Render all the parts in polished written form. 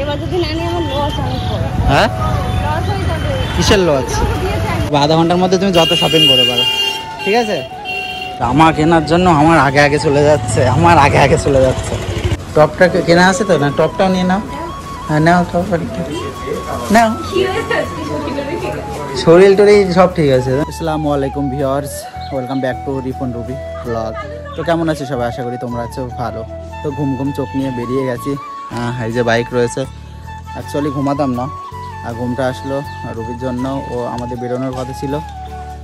এবার যদি না নিই আমার লস অনেক বড়। হ্যাঁ লস হয়ে যাবে। কিসের লস? আধা ঘন্টার মধ্যে তুমি যত শপিং করে পারো, ঠিক আছে? জামা কেনার জন্য আমার আগে আগে চলে যাচ্ছে, টপটা কেনা আছে তো? না টপটাও নিয়ে নাও। হ্যাঁ নাও টপ, নাও। শরীর টরীর সব ঠিক আছে। আসসালামু আলাইকুম viewers, welcome back to Ripon Ruby blog. তো কেমন আছো সবাই? আশা করি তোমরা আছো ভালো। তো ঘুম চোখ নিয়ে বেরিয়ে গেছি। এই যে বাইক রয়েছে, অ্যাকচুয়ালি ঘুমাতাম না, আর ঘুমটা আসলো রুবির জন্য। ও আমাদের বেরোনোর কথা ছিল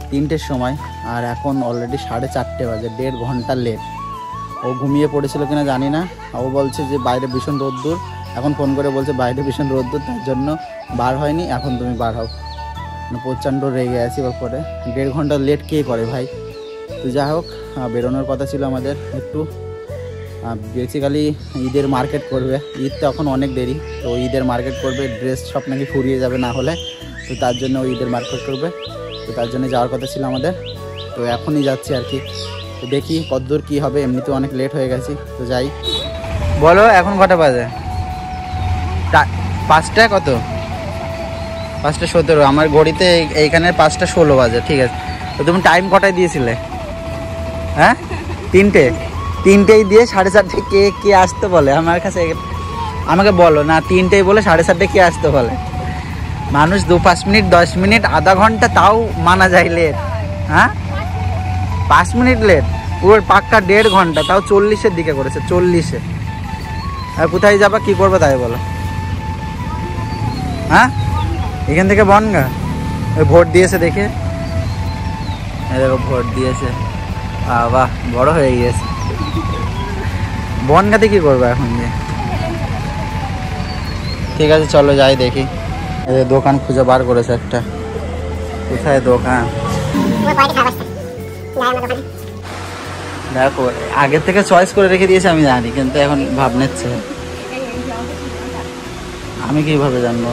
3টের সময়, আর এখন অলরেডি 4:30 বাজে, 1.5 ঘন্টা লেট। ও ঘুমিয়ে পড়েছিল কিনা জানি না। ও বলছে যে বাইরে ভীষণ রোদ্দুর, এখন ফোন করে বলছে বাইরে ভীষণ রোদ্দুর, তার জন্য বার হয়নি, এখন তুমি বার হও। প্রচণ্ড রেগে আছি ওর পরে। 1.5 ঘন্টা লেট কে করে ভাই? তো যাই হোক, বেরোনোর কথা ছিল আমাদের একটু, বেসিক্যালি ঈদের মার্কেট করবে। ঈদ তো এখন অনেক দেরি, তো ঈদের মার্কেট করবে, ড্রেস সব নাকি ফুরিয়ে যাবে না হলে, তো তার জন্য ও ঈদের মার্কেট করবে। তো তার জন্য যাওয়ার কথা ছিল আমাদের, তো এখনই যাচ্ছি আর কি। তো দেখি কতদূর কী হবে, এমনিতেও অনেক লেট হয়ে গেছি। তো যাই, বলো এখন কটা বাজে? 5টা কত? 5:17। আমার ঘড়িতে এইখানে 5:16 বাজে, ঠিক আছে। তো তুমি টাইম কটায় দিয়েছিলে? হ্যাঁ 3টেই দিয়ে 4:30 কে আসতে বলে আমার কাছে? আমাকে বলো না, 3টেই বলে 4:30 কে আসতে বলে? মানুষ 2-5 মিনিট 10 মিনিট আধা ঘন্টা তাও মানা যায় লেট, হ্যাঁ 5 মিনিট লেট, পুরো পাক্কা 1.5 ঘন্টা, তাও 40-এর দিকে করেছে, 40-এ। আর কোথায় যাবা, কি করবে তাই বলো? হ্যাঁ এখান থেকে বনগা, ওই ভোট দিয়েছে দেখে, দেখো ভোট দিয়েছে, বাহ বড় হয়ে গিয়েছে। বনগাতে কি করবো এখন গিয়ে? ঠিক আছে চলো যাই দেখি। দোকান খুঁজে বার করেছে একটা, কোথায় দোকান? দেখো আগের থেকে চয়েস করে রেখে দিয়েছে আমি জানি, কিন্তু এখন ভাব নিচ্ছে। আমি কিভাবে জানবো?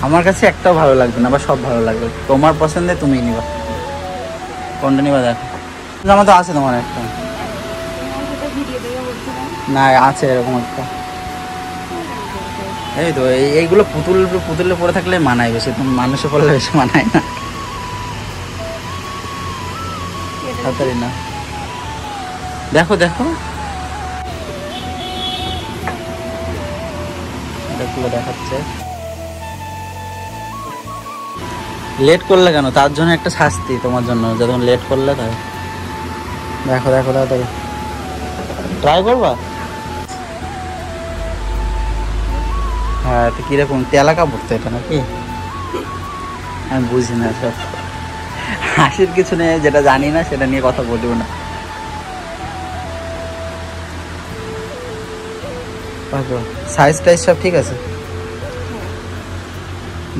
আমার কাছে একটাও ভালো লাগবে না, বা সব ভালো লাগবে। তোমার পছন্দে তুমি নিবা, কোনটা নিবা? দেখো জামা তো আছে তোমার একটা, না আছে এরকম একটা। এই তো এইগুলো পুতুলে পরে থাকলে মানায় বেশি, তুমি মানুষে পড়লে বেশি মানায় না। তাড়াতাড়ি না, দেখো দেখাচ্ছে। লেট করলে কেন? তার জন্য একটা শাস্তি তোমার জন্য, যখন লেট করলে। তাই দেখো তাড়াতাড়ি ট্রাই করবা। হ্যাঁ তো কিরকম তেলা কাপড় তো এটা নাকি? আমি বুঝি না সব, হাসির কিছু নেই, যেটা জানি না সেটা নিয়ে কথা বলবো না। সাইজ টাইজ সব ঠিক আছে?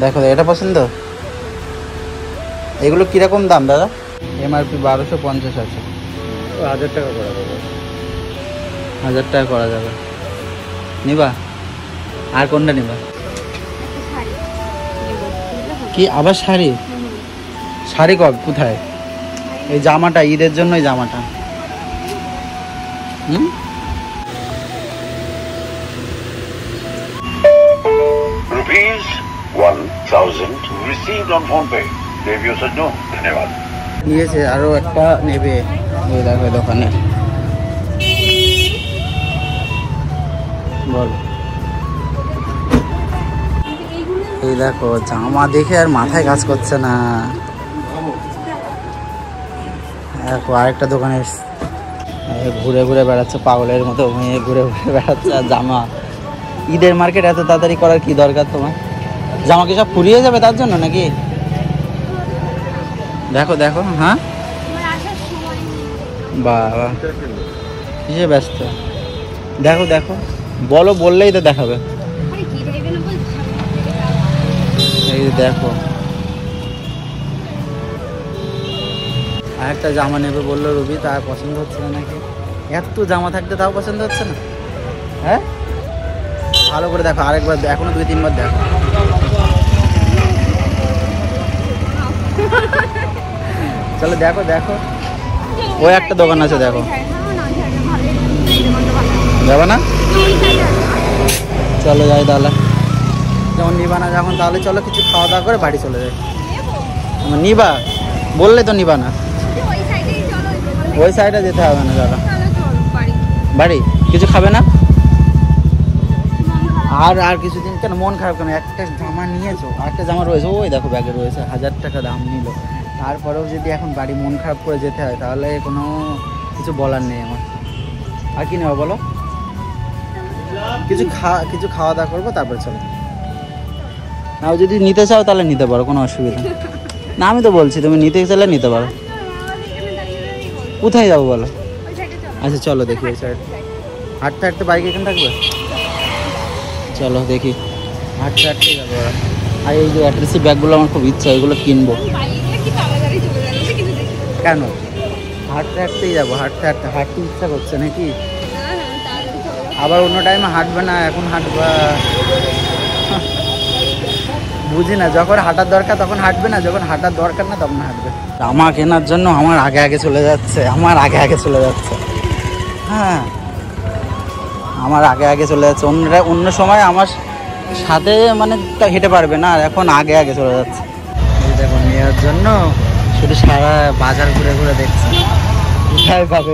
দেখো এটা পছন্দ। এগুলো কিরকম দাম দাদা? MRP 1250 আছে। 1000 টাকা করা যাবে, 1000 টাকা করা যাবে। নিবা? আর কোনটা নিবা? কি আবার শাড়ি? শাড়ি কোথায়? এই জামাটা ঈদের জন্য, এই জামাটা। ₹1000 received on PhonePe. Review said no. ধন্যবাদ। নিয়েছে, আরো একটা নেবে। এই দেখো দোকানে, বল। এই দেখো জামা দেখে আর মাথায় কাজ করছে না। দেখো আরেকটা দোকানে ঘুরে বেড়াচ্ছে পাগলের মতো, ঘুরে বেড়াচ্ছে। আর জামা, ঈদের মার্কেট এত তাড়াতাড়ি করার কি দরকার তোমার? জামা কি সব ফুরিয়ে যাবে তার জন্য নাকি? দেখো হ্যাঁ বাবা কিসে ব্যস্ত? দেখো বলো, বললেই তো দেখাবে। এই দেখো আরেকটা জামা নেবে বললো রুবি, তার পছন্দ হচ্ছে না নাকি? এত জামা থাকতে তাও পছন্দ হচ্ছে না? হ্যাঁ ভালো করে দেখো, আরেকবার, এখনো 2-3 বার দেখো। চলো দেখো ওই একটা দোকান আছে, দেখো যাবে না? চলো যাই তাহলে, যখন নিবা না যখন, তাহলে চলো কিছু খাওয়া দাওয়া করে বাড়ি চলে যাই। নিবা বললে তো নিবা না, ওই সাইডে যেতে হবে না। চলো বাড়ি, কিছু খাবে না? আর কিছুদিন কেন মন খারাপ কেন? একটা জামা নিয়েছো, আরেকটা জামা রয়েছে, ওই দেখো ব্যাগে রয়েছে, 1000 টাকা দাম নিল। তারপরেও যদি এখন বাড়ি মন খারাপ করে যেতে হয়, তাহলে কোনো কিছু বলার নেই আমার। আর কি নেবো বলো? কিছু খাওয়া দাওয়া করবো, তারপরে চলো। নাও যদি নিতে চাও তাহলে নিতে পারো, কোনো অসুবিধা না। আমি তো বলছি তুমি নিতে চাইলে নিতে পারো। কোথায় যাবো বলো? আচ্ছা চলো দেখি ওই সাইড। হাঁটতে হাঁটতে বাইক এখানে থাকবে, চলো দেখি। হাঁটতে হাঁটতে যাবো। আর এই যে অ্যাট্রেসি ব্যাগগুলো আমার খুব ইচ্ছা, ওইগুলো কিনবো। কেন? হাঁটতে হাঁটতেই যাবো, হাঁটতে ইচ্ছা করছে নাকি? আবার অন্য টাইমে হাঁটবে না, এখন হাঁটবা? বুঝি না, যখন হাঁটার দরকার তখন হাঁটবে না, যখন হাঁটার দরকার না তখন হাঁটবে। জামা কেনার জন্য আমার আগে চলে যাচ্ছে, হ্যাঁ আমার আগে চলে যাচ্ছে। অন্য সময় আমার সাথে মানে হেঁটে পারবে না, আর এখন আগে চলে যাচ্ছে। এই দেখো নেওয়ার জন্য শুধু সারা বাজার ঘুরে ঘুরে দেখছি,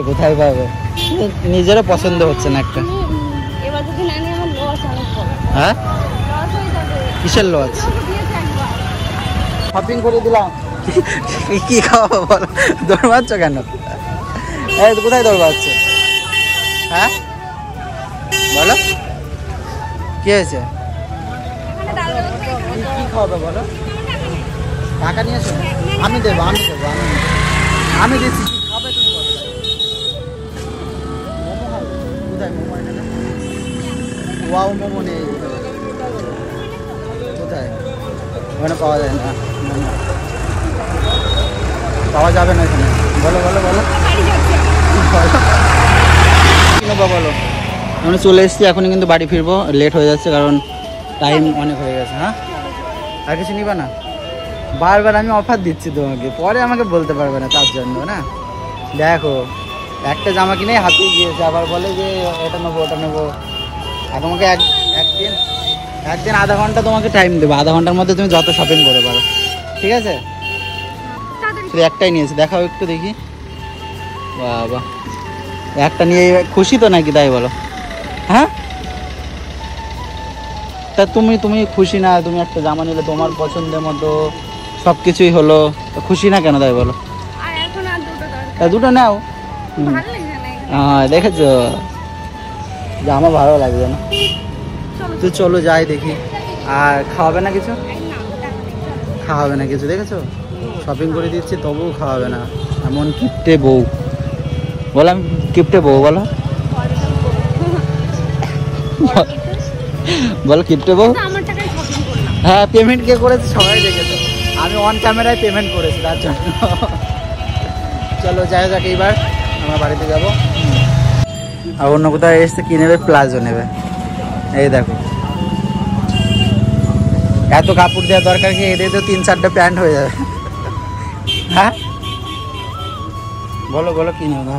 কোথায় পাবে। নিজেরও পছন্দ হচ্ছে না একটা। হ্যাঁ কিসের লস? শপিং করে দিলাম। কি খাওয়াবো বলো? দৌড়াচ্ছ কেন? এই কোথায় দৌড়াচ্ছ? হ্যাঁ বলো কি হয়েছে? কি খাওয়াবে বলো? টাকা নিয়েছো? আমি দেবো আমি দিচ্ছি। কি খাবে তুমি বলো? মোমো খাবে? কোথায় মোমো? এখানে ওয়াও মোমো নেই। কোথায়? ওখানে পাওয়া যায় না, পাওয়া যাবে না এখানে। বলো কিনবো বলো? আমরা চলে এসেছি, এখনই কিন্তু বাড়ি ফিরবো, লেট হয়ে যাচ্ছে কারণ টাইম অনেক হয়ে গেছে। হ্যাঁ আর কিছু নিবা না? বারবার আমি অফার দিচ্ছি তোমাকে, পরে আমাকে বলতে পারবে না, তার জন্য না। দেখো একটা জামা কিনে হাতিয়ে গিয়েছে, আবার বলে যে এটা নেবো ওটা নেবো। আর তোমাকে একদিন আধা ঘন্টা তোমাকে টাইম দেবো, আধা ঘন্টার মধ্যে তুমি যত শপিং করে পারো, ঠিক আছে? শুধু একটাই নিয়েছি, দেখাও একটু দেখি। বাবা একটা নিয়ে খুশি তো নাকি, তাই বলো? হ্যাঁ তা তুমি খুশি না? তুমি একটা জামা নিলে তোমার পছন্দের মতো সব কিছুই হলো, খুশি না কেন, তাই বলো? তা দুটো নাও। হ্যাঁ দেখেছো, জামা ভালো লাগবে না। তুই চলো যাই দেখি। আর খাওয়াবে না কিছু? দেখেছো শপিং করে দিচ্ছি তবুও খাওয়াবে না। এমন কিপটে বউ, বললাম কিপটে বউ। বলো কিপটে বউ। হ্যাঁ পেমেন্ট কে করেছে সবাই দেখেছো, আমি অন ক্যামেরায় পেমেন্ট করেছি তার জন্য। চলো যাই যাক, এইবার আমরা বাড়িতে যাব। আর অন্য কোথাও এসে কি নেবে? প্লাজো নেবে। এই দেখো এত কাপড় দেওয়ার দরকার কি? এদের তো 3-4টা প্যান্ট হয়ে যাবে। হ্যাঁ বলো কি নেবে?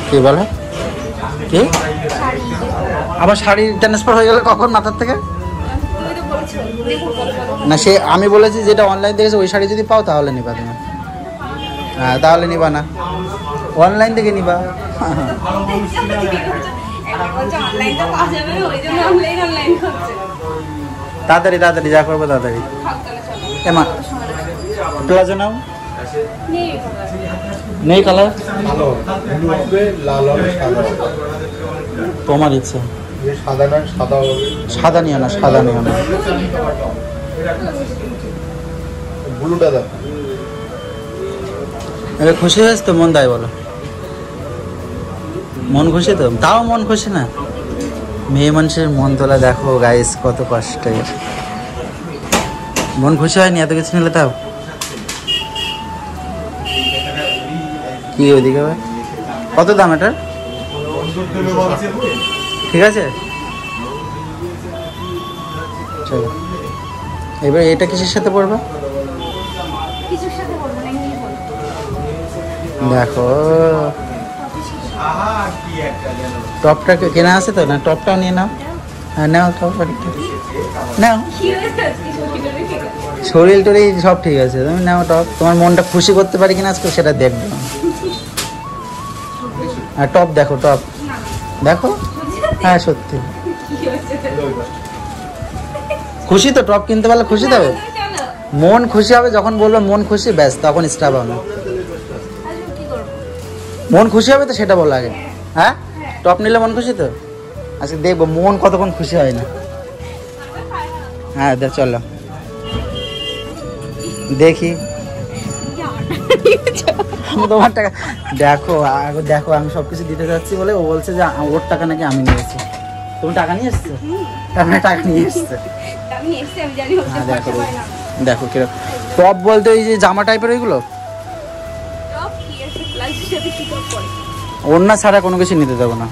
কি বলে? কি আবার শাড়ি ট্রান্সফার হয়ে গেলে কখন মাথার থেকে? না সে আমি বলেছি যেটা অনলাইন দেখেছো ওই শাড়ি যদি পাও তাহলে নিবা তুমি। হ্যাঁ তাহলে নিবা না, অনলাইন থেকে নিবা। তাড়াতাড়ি যা করবো তাড়াতাড়ি। এমন প্লাজো নাও, নেই কালার? তোমার ইচ্ছা। সাদা নিও না। এবার খুশি হয়েছে তো? মন তাই বলো, মন খুশি তো? তাও মন খুশি না? মেয়ে মানুষের মন তোলা দেখো গাইস কত কষ্টে। মন খুশি হয়নি এত কিছু নিলে? তাও কি ওদিকে কত দাম এটার? ঠিক আছে চলো। এবার এটা কিসের সাথে পড়বে? দেখো টপটা কেনা আছে তো না, টপটাও নিয়ে নাও। হ্যাঁ নাও টপ, নাও। শরীর টরীর সব ঠিক আছে, তুমি নাও টপ। তোমার মনটা খুশি করতে পারি কিনা আজকে সেটা দেখবো। আর টপ দেখো, টপ দেখো। হ্যাঁ সত্যি খুশি তো, টপ কিনতে পারলে খুশি তবে মন খুশি হবে। যখন বলবো মন খুশি, ব্যাস তখন স্টাফ হবে। মন খুশি হবে তো সেটা বলো আগে। হ্যাঁ টপ নিলে মন খুশি তো, আজকে দেখবো মন কতক্ষণ খুশি হয় না। হ্যাঁ চলো দেখি। তোমার টাকা দেখো, আগে দেখো আমি সবকিছু দিতে যাচ্ছি বলে ও বলছে যে ওর টাকা নাকি আমি নিয়েছি। তুমি টাকা নিয়ে এসছো? তারপরে টাকা নিয়ে এসছে। হ্যাঁ দেখো দেখো কিরকম টপ বলতে ওই যে জামা টাইপের ওইগুলো, ওড়না ছাড়া কোনো কিছু নিতে দেবো না।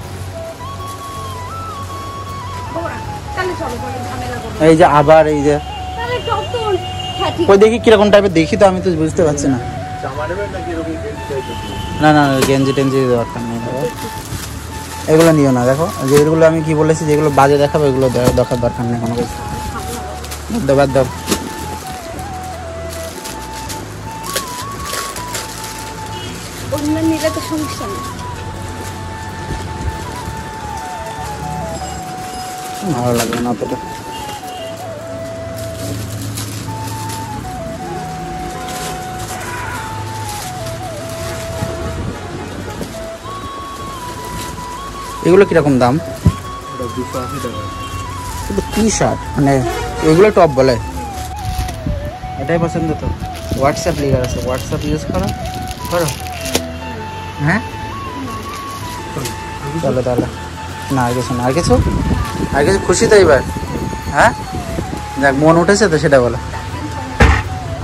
এই যে আবার এই যে ওই দেখি কিরকম টাইপের, দেখি তো আমি তো বুঝতে পারছি না। না না গেঞ্জি টেঞ্জি দরকার নেই, এগুলো নিও না। দেখো যেগুলো আমি কি বলেছি, যেগুলো বাজে দেখাবো এগুলো দেখার দরকার নেই কোনো কিছু। বাদ দাও। ভালো লাগবে না অতটা। এগুলো কিরকম দাম? 280 টাকা। কিন্তু টি শার্ট মানে এগুলো টপ বলে, এটাই পছন্দ তো। হোয়াটসঅ্যাপ লিগার আছে, হোয়াটসঅ্যাপ ইউজ করো করো। হ্যাঁ চলো তাহলে। না আর কিছু না, আর কিছু আর কিছু খুশি তো এবার? হ্যাঁ যাক মন উঠেছে তো সেটা বলো।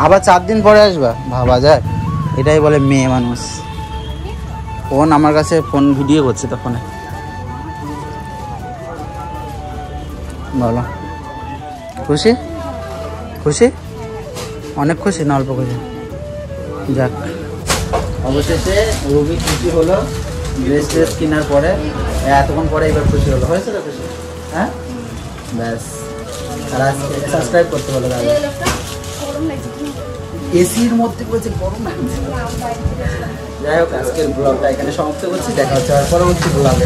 আবার 4 দিন পরে আসবা, ভাবা যায়? এটাই বলে মেয়ে মানুষ। ফোন আমার কাছে, ফোন ভিডিও করছে তো ফোনে। বলো খুশি? খুশি অনেক খুশি না অল্প খুশি? যাক অবশেষে রবি খুশি হলো ড্রেস ট্রেস কেনার পরে, এতক্ষণ পরে এবার খুশি হলো। হয়েছে তো খুশি? হ্যাঁ ব্যাস। আর আজকে সাবস্ক্রাইব করতে বলো তাহলে। এসির মধ্যে বলছে গরম লাগছে। যাই হোক আজকের ব্লগটা এখানে সমাপ্ত করছি, দেখা হচ্ছে আর পরবর্তী ব্লগে।